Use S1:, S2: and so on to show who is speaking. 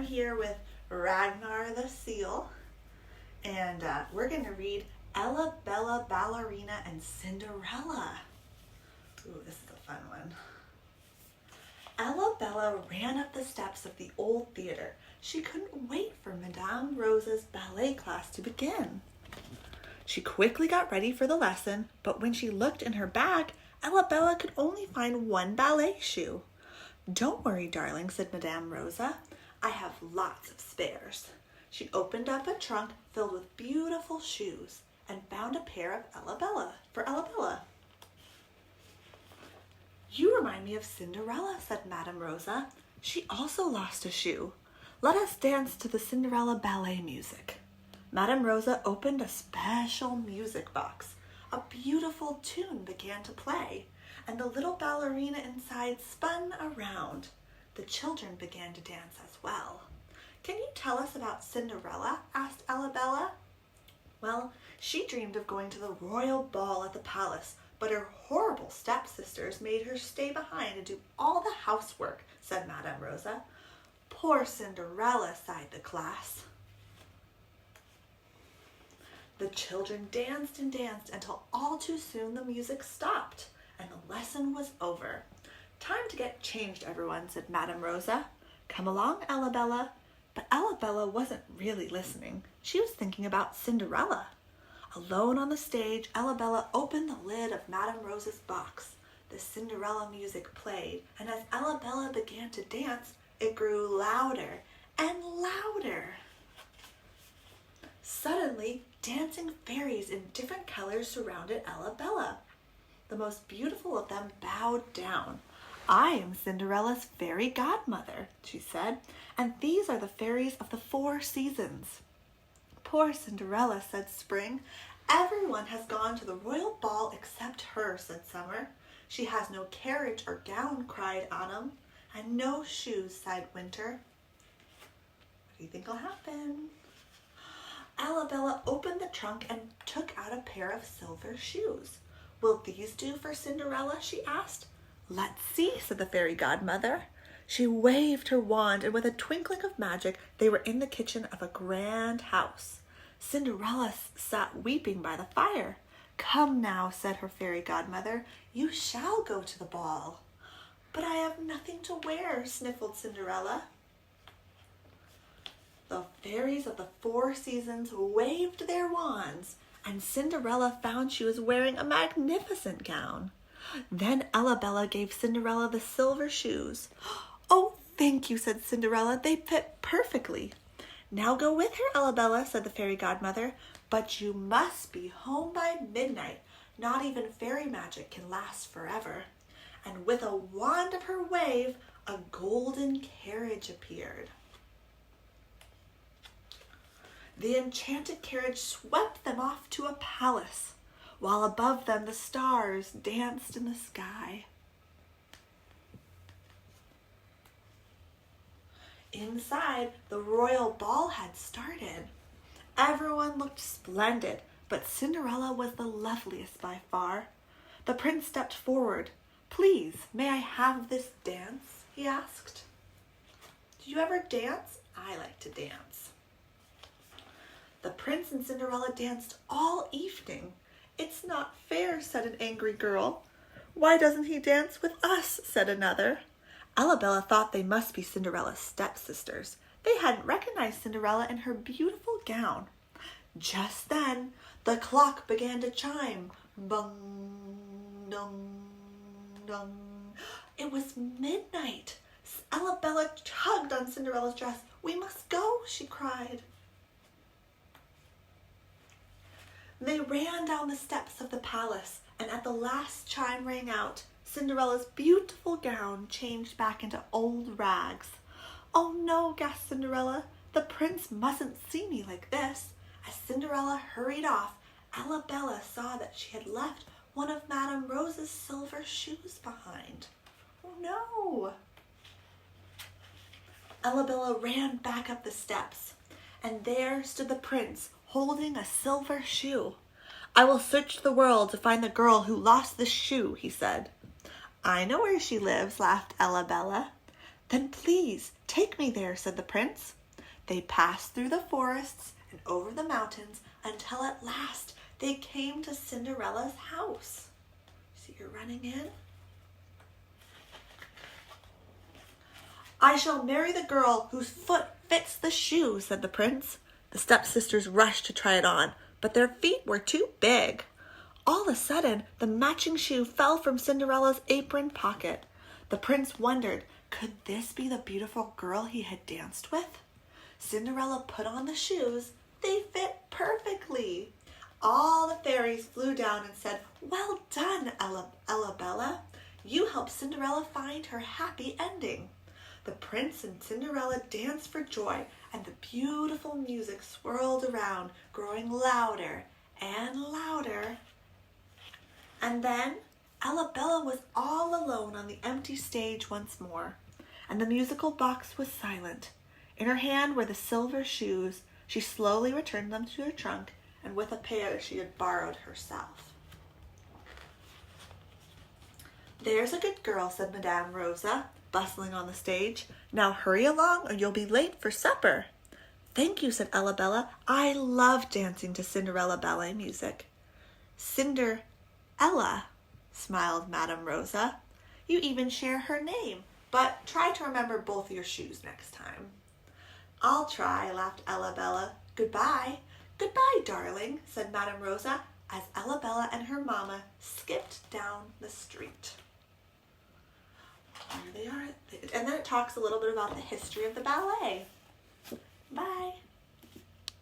S1: I'm here with Ragnar the Seal, and we're going to read Ella, Bella, Ballerina, and Cinderella. Ooh, this is a fun one. Ella Bella ran up the steps of the old theater. She couldn't wait for Madame Rosa's ballet class to begin. She quickly got ready for the lesson, but when she looked in her bag, Ella Bella could only find one ballet shoe. "Don't worry, darling," said Madame Rosa. "I have lots of spares." She opened up a trunk filled with beautiful shoes and found a pair of Ella Bella. "You remind me of Cinderella," said Madame Rosa. "She also lost a shoe. Let us dance to the Cinderella ballet music." Madame Rosa opened a special music box. A beautiful tune began to play, and the little ballerina inside spun around. The children began to dance as well. "Can you tell us about Cinderella?" asked Ella Bella. "Well, she dreamed of going to the royal ball at the palace, but her horrible stepsisters made her stay behind and do all the housework," said Madame Rosa. "Poor Cinderella," sighed the class. The children danced and danced until all too soon the music stopped and the lesson was over. "Time to get changed, everyone," said Madame Rosa. "Come along, Ella Bella." But Ella Bella wasn't really listening. She was thinking about Cinderella. Alone on the stage, Ella Bella opened the lid of Madame Rosa's box. The Cinderella music played, and as Ella Bella began to dance, it grew louder and louder. Suddenly, dancing fairies in different colors surrounded Ella Bella. The most beautiful of them bowed down. "I am Cinderella's fairy godmother," she said, "and these are the fairies of the 4 seasons." "Poor Cinderella," said Spring. "Everyone has gone to the royal ball except her," said Summer. "She has no carriage or gown," cried Autumn. "And no shoes," sighed Winter. What do you think will happen? Ella Bella opened the trunk and took out a pair of silver shoes. "Will these do for Cinderella?" she asked. "Let's see," said the fairy godmother. She waved her wand, and with a twinkling of magic, they were in the kitchen of a grand house. Cinderella sat weeping by the fire. "Come now," said her fairy godmother, "you shall go to the ball." "But I have nothing to wear," sniffled Cinderella. The fairies of the 4 seasons waved their wands, and Cinderella found she was wearing a magnificent gown. Then Ella Bella gave Cinderella the silver shoes. "Oh, thank you," said Cinderella. "They fit perfectly." "Now go with her, Ella Bella," said the fairy godmother. "But you must be home by midnight. Not even fairy magic can last forever." And with a wand of her wave, a golden carriage appeared. The enchanted carriage swept them off to a palace, while above them the stars danced in the sky. Inside, the royal ball had started. Everyone looked splendid, but Cinderella was the loveliest by far. The prince stepped forward. "Please, may I have this dance?" he asked. "Do you ever dance?" "I like to dance." The prince and Cinderella danced all evening. "It's not fair," said an angry girl. "Why doesn't he dance with us?" said another. Ella Bella thought they must be Cinderella's stepsisters. They hadn't recognized Cinderella in her beautiful gown. Just then, the clock began to chime. Bung, dong, dong. It was midnight. Ella Bella tugged on Cinderella's dress. "We must go," she cried. They ran down the steps of the palace, and at the last chime rang out, Cinderella's beautiful gown changed back into old rags. "Oh no," gasped Cinderella. "The prince mustn't see me like this." As Cinderella hurried off, Ella Bella saw that she had left one of Madame Rosa's silver shoes behind. Oh no! Ella Bella ran back up the steps, and there stood the prince holding a silver shoe. "I will search the world to find the girl who lost the shoe," he said. "I know where she lives," laughed Ella Bella. "Then please "Take me there," said the prince. They passed through the forests and over the mountains until at last they came to Cinderella's house. See her running in. "I shall marry the girl whose foot fits the shoe," said the prince. The stepsisters rushed to try it on, but their feet were too big. All of a sudden, the matching shoe fell from Cinderella's apron pocket. The prince wondered, could this be the beautiful girl he had danced with? Cinderella put on the shoes. They fit perfectly. All the fairies flew down and said, "Well done, Ella Bella. You helped Cinderella find her happy ending." The prince and Cinderella danced for joy, and the beautiful music swirled around, growing louder and louder. And then Ella Bella was all alone on the empty stage once more, and the musical box was silent. In her hand were the silver shoes. She slowly returned them to her trunk, and with a pair she had borrowed herself. "There's a good girl," said Madame Rosa, bustling on the stage. "Now hurry along or you'll be late for supper." "Thank you," said Ella Bella. "I love dancing to Cinderella ballet music." "Cinderella," smiled Madame Rosa. "You even share her name, but try to remember both your shoes next time." "I'll try," laughed Ella Bella. "Goodbye." "Goodbye, darling," said Madame Rosa as Ella Bella and her mama skipped down the street. There they are. And then it talks a little bit about the history of the ballet. Bye.